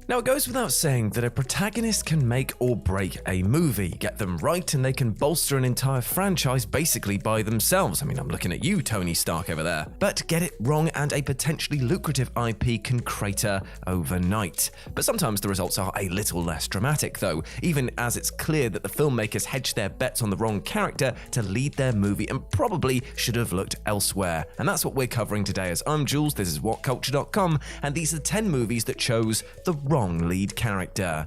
Now, it goes without saying that a protagonist can make or break a movie. Get them right and they can bolster an entire franchise basically by themselves. I mean, I'm looking at you, Tony Stark, over there. But get it wrong and a potentially lucrative IP can crater overnight. But sometimes the results are a little less dramatic though, even as it's clear that the filmmakers hedged their bets on the wrong character to lead their movie and probably should have looked elsewhere. And that's what we're covering today. As I'm Jules, this is Whatculture.com, and these are 10 movies that chose the wrong lead character.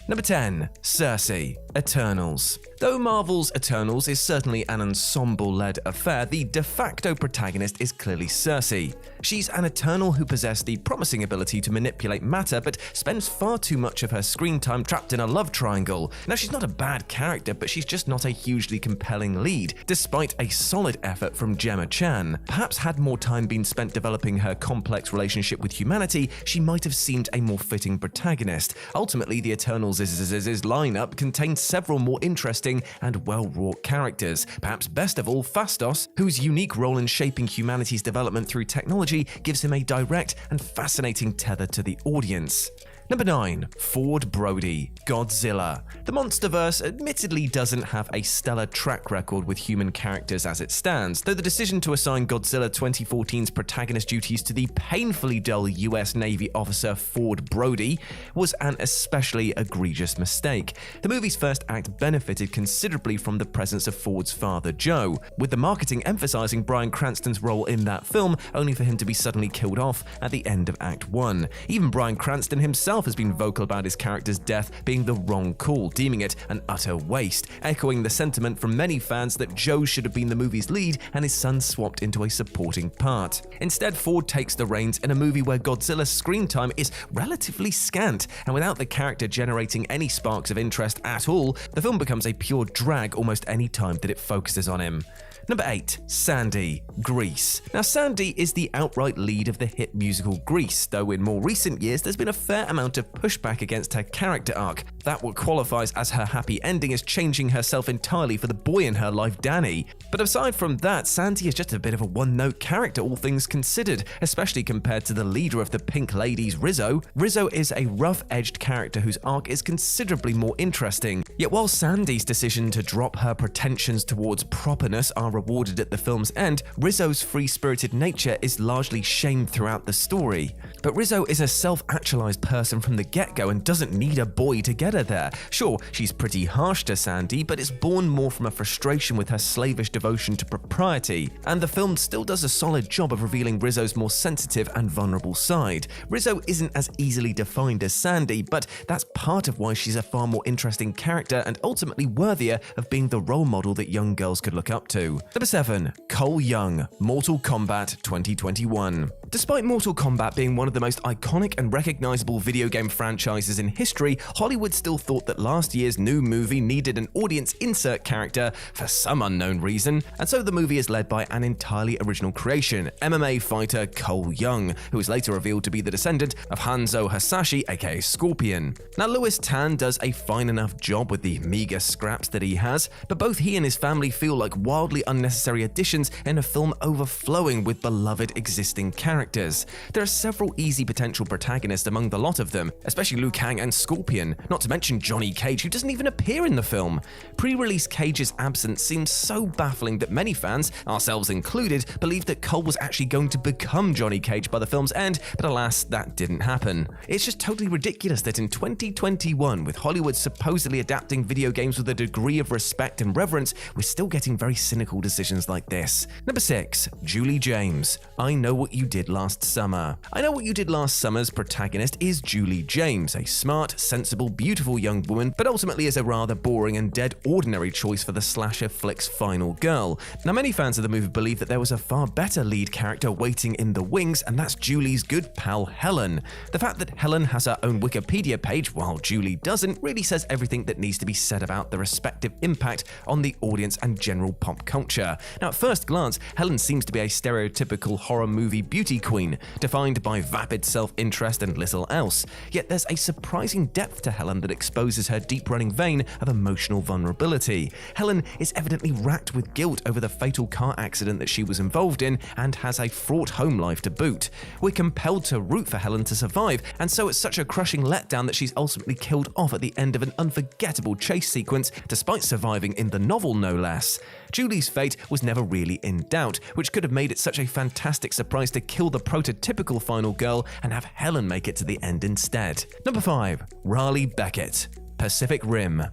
Number 10. Cersei, Eternals. Though Marvel's Eternals is certainly an ensemble-led affair, the de facto protagonist is clearly Cersei. She's an Eternal who possessed the promising ability to manipulate matter, but spends far too much of her screen time trapped in a love triangle. Now, she's not a bad character, but she's just not a hugely compelling lead, despite a solid effort from Gemma Chan. Perhaps had more time been spent developing her complex relationship with humanity, she might have seemed a more fitting protagonist. Ultimately, the Eternals' lineup contains several more interesting and well-wrought characters, perhaps best of all Phastos, whose unique role in shaping humanity's development through technology gives him a direct and fascinating tether to the audience. Number 9. Ford Brody, Godzilla. The Monsterverse admittedly doesn't have a stellar track record with human characters as it stands, though the decision to assign Godzilla 2014's protagonist duties to the painfully dull US Navy officer Ford Brody was an especially egregious mistake. The movie's first act benefited considerably from the presence of Ford's father Joe, with the marketing emphasizing Bryan Cranston's role in that film, only for him to be suddenly killed off at the end of Act 1. Even Bryan Cranston himself has been vocal about his character's death being the wrong call, deeming it an utter waste, echoing the sentiment from many fans that Joe should have been the movie's lead and his son swapped into a supporting part. Instead, Ford takes the reins in a movie where Godzilla's screen time is relatively scant, and without the character generating any sparks of interest at all, the film becomes a pure drag almost any time that it focuses on him. Number 8. Sandy, Grease. Now, Sandy is the outright lead of the hit musical Grease, though in more recent years there's been a fair amount of pushback against her character arc. That what qualifies as her happy ending is changing herself entirely for the boy in her life, Danny. But aside from that, Sandy is just a bit of a one-note character, all things considered, especially compared to the leader of the Pink Ladies, Rizzo. Rizzo is a rough-edged character whose arc is considerably more interesting. Yet while Sandy's decision to drop her pretensions towards properness are rewarded at the film's end, Rizzo's free-spirited nature is largely shamed throughout the story. But Rizzo is a self-actualized person from the get-go and doesn't need a boy to get her there. Sure, she's pretty harsh to Sandy, but it's born more from a frustration with her slavish devotion to propriety, and the film still does a solid job of revealing Rizzo's more sensitive and vulnerable side. Rizzo isn't as easily defined as Sandy, but that's part of why she's a far more interesting character and ultimately worthier of being the role model that young girls could look up to. Number 7. Cole Young, Mortal Kombat 2021. Despite Mortal Kombat being one of the most iconic and recognizable video game franchises in history, Hollywood still thought that last year's new movie needed an audience insert character for some unknown reason, and so the movie is led by an entirely original creation, MMA fighter Cole Young, who is later revealed to be the descendant of Hanzo Hasashi, aka Scorpion. Now, Louis Tan does a fine enough job with the meager scraps that he has, but both he and his family feel like wildly unnecessary additions in a film overflowing with beloved existing characters. There are several easy potential protagonists among the lot of them, especially Liu Kang and Scorpion, not to mention Johnny Cage, who doesn't even appear in the film. Pre-release Cage's absence seems so baffling that many fans, ourselves included, believed that Cole was actually going to become Johnny Cage by the film's end, but alas, that didn't happen. It's just totally ridiculous that in 2021, with Hollywood supposedly adapting video games with a degree of respect and reverence, we're still getting very cynical decisions like this. Number 6. Julie James, I Know What You Did Last Summer. I Know What You Did Last Summer's protagonist is Julie James, a smart, sensible, beautiful young woman, but ultimately is a rather boring and dead ordinary choice for the slasher flick's final girl. Now, many fans of the movie believe that there was a far better lead character waiting in the wings, and that's Julie's good pal Helen. The fact that Helen has her own Wikipedia page while Julie doesn't really says everything that needs to be said about the respective impact on the audience and general pop culture. Now, at first glance, Helen seems to be a stereotypical horror movie beauty queen, defined by vapid self-interest and little else. Yet there's a surprising depth to Helen that that exposes her deep-running vein of emotional vulnerability. Helen is evidently racked with guilt over the fatal car accident that she was involved in and has a fraught home life to boot. We're compelled to root for Helen to survive, and so it's such a crushing letdown that she's ultimately killed off at the end of an unforgettable chase sequence, despite surviving in the novel no less. Julie's fate was never really in doubt, which could have made it such a fantastic surprise to kill the prototypical final girl and have Helen make it to the end instead. Number 5. Raleigh Becket, Pacific Rim.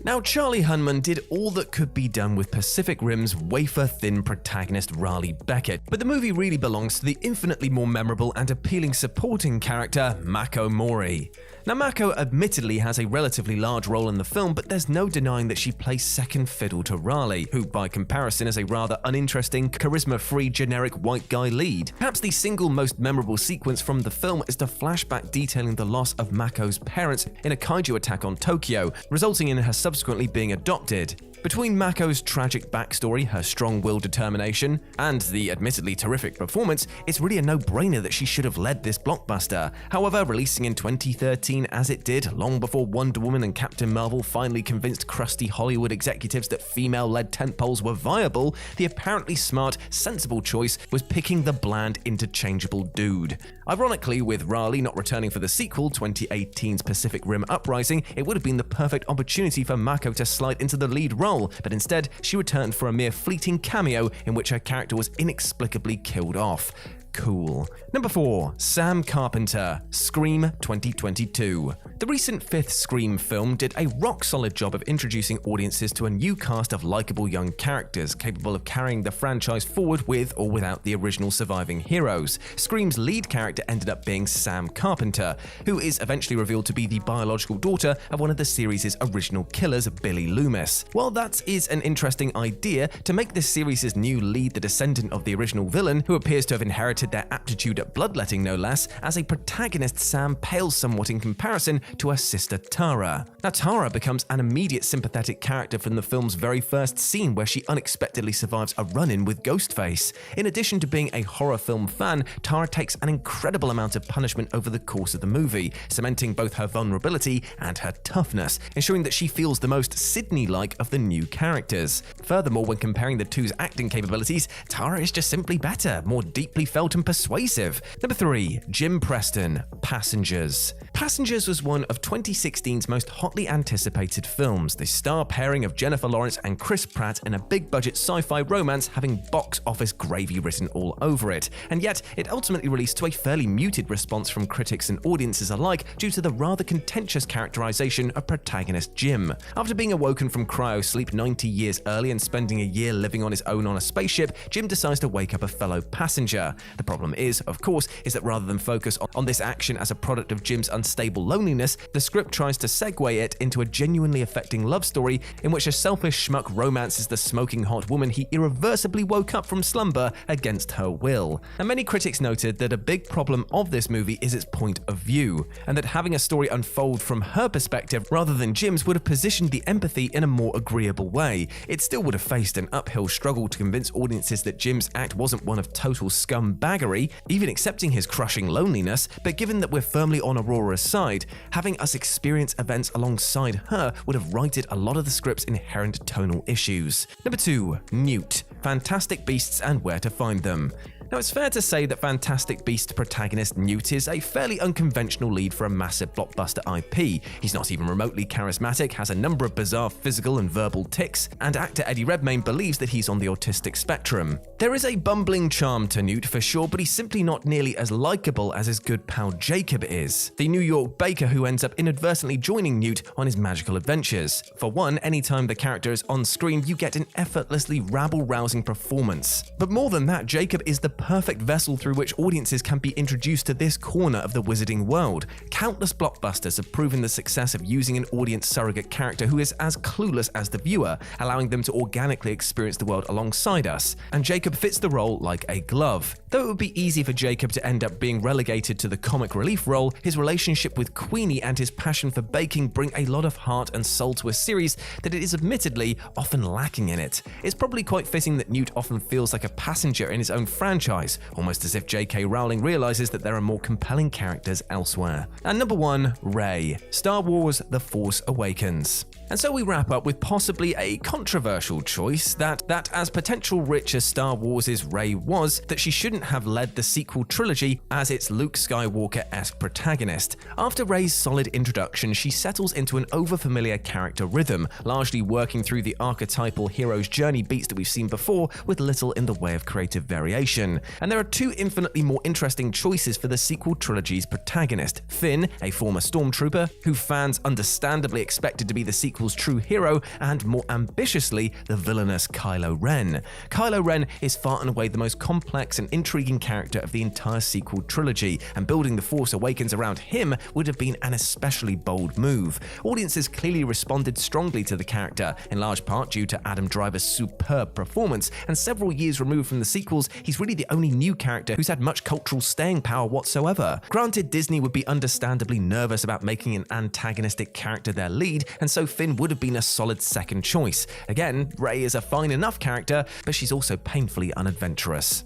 Now, Charlie Hunnam did all that could be done with Pacific Rim's wafer-thin protagonist Raleigh Becket, but the movie really belongs to the infinitely more memorable and appealing supporting character, Mako Mori. Now, Mako admittedly has a relatively large role in the film, but there's no denying that she plays second fiddle to Raleigh, who by comparison is a rather uninteresting, charisma-free, generic white guy lead. Perhaps the single most memorable sequence from the film is the flashback detailing the loss of Mako's parents in a kaiju attack on Tokyo, resulting in her subsequently being adopted. Between Mako's tragic backstory, her strong-willed determination, and the admittedly terrific performance, it's really a no-brainer that she should have led this blockbuster. However, releasing in 2013 as it did, long before Wonder Woman and Captain Marvel finally convinced crusty Hollywood executives that female-led tentpoles were viable, the apparently smart, sensible choice was picking the bland, interchangeable dude. Ironically, with Raleigh not returning for the sequel, 2018's Pacific Rim Uprising, it would have been the perfect opportunity for Mako to slide into the lead role, but instead she returned for a mere fleeting cameo in which her character was inexplicably killed off. Cool. Number 4. Sam Carpenter, Scream 2022. The recent fifth Scream film did a rock-solid job of introducing audiences to a new cast of likable young characters capable of carrying the franchise forward with or without the original surviving heroes. Scream's lead character ended up being Sam Carpenter, who is eventually revealed to be the biological daughter of one of the series' original killers, Billy Loomis. While that is an interesting idea, to make this series' new lead the descendant of the original villain, who appears to have inherited their aptitude at bloodletting no less, as a protagonist Sam pales somewhat in comparison to her sister Tara. Now, Tara becomes an immediate sympathetic character from the film's very first scene where she unexpectedly survives a run-in with Ghostface. In addition to being a horror film fan, Tara takes an incredible amount of punishment over the course of the movie, cementing both her vulnerability and her toughness, ensuring that she feels the most Sydney-like of the new characters. Furthermore, when comparing the two's acting capabilities, Tara is just simply better, more deeply felt and persuasive. Number 3. Jim Preston, Passengers. Passengers was one of 2016's most hotly anticipated films, the star pairing of Jennifer Lawrence and Chris Pratt in a big-budget sci-fi romance having box office gravy written all over it. And yet, it ultimately released to a fairly muted response from critics and audiences alike due to the rather contentious characterization of protagonist Jim. After being awoken from cryo-sleep 90 years early and spending a year living on his own on a spaceship, Jim decides to wake up a fellow passenger. The problem is, of course, is that rather than focus on this action as a product of Jim's unstable loneliness, the script tries to segue it into a genuinely affecting love story in which a selfish schmuck romances the smoking hot woman he irreversibly woke up from slumber against her will. And many critics noted that a big problem of this movie is its point of view, and that having a story unfold from her perspective rather than Jim's would have positioned the empathy in a more agreeable way. It still would have faced an uphill struggle to convince audiences that Jim's act wasn't one of total scumbaggery, even accepting his crushing loneliness, but given that we're firmly on Aurora's side, having us experience events alongside her would have righted a lot of the script's inherent tonal issues. Number 2. Newt, Fantastic Beasts and Where to Find Them. Now, it's fair to say that Fantastic Beasts protagonist Newt is a fairly unconventional lead for a massive blockbuster IP. He's not even remotely charismatic, has a number of bizarre physical and verbal tics, and actor Eddie Redmayne believes that he's on the autistic spectrum. There is a bumbling charm to Newt for sure, but he's simply not nearly as likable as his good pal Jacob is, the New York baker who ends up inadvertently joining Newt on his magical adventures. For one, anytime the character is on screen, you get an effortlessly rabble-rousing performance. But more than that, Jacob is the perfect vessel through which audiences can be introduced to this corner of the wizarding world. Countless blockbusters have proven the success of using an audience surrogate character who is as clueless as the viewer, allowing them to organically experience the world alongside us, and Jacob fits the role like a glove. Though it would be easy for Jacob to end up being relegated to the comic relief role, his relationship with Queenie and his passion for baking bring a lot of heart and soul to a series that it is admittedly often lacking in it. It's probably quite fitting that Newt often feels like a passenger in his own franchise, franchise, almost as if J.K. Rowling realizes that there are more compelling characters elsewhere. And number 1, Rey, Star Wars: The Force Awakens. And so we wrap up with possibly a controversial choice that as potential rich as Star Wars' Rey was, that she shouldn't have led the sequel trilogy as its Luke Skywalker-esque protagonist. After Rey's solid introduction, she settles into an overfamiliar character rhythm, largely working through the archetypal hero's journey beats that we've seen before, with little in the way of creative variation. And there are 2 infinitely more interesting choices for the sequel trilogy's protagonist: Finn, a former stormtrooper, who fans understandably expected to be the sequel's true hero, and more ambitiously, the villainous Kylo Ren. Kylo Ren is far and away the most complex and intriguing character of the entire sequel trilogy, and building The Force Awakens around him would have been an especially bold move. Audiences clearly responded strongly to the character, in large part due to Adam Driver's superb performance, and several years removed from the sequels, he's really the only new character who's had much cultural staying power whatsoever. Granted, Disney would be understandably nervous about making an antagonistic character their lead, and so Finn would have been a solid second choice. Again, Rey is a fine enough character, but she's also painfully unadventurous.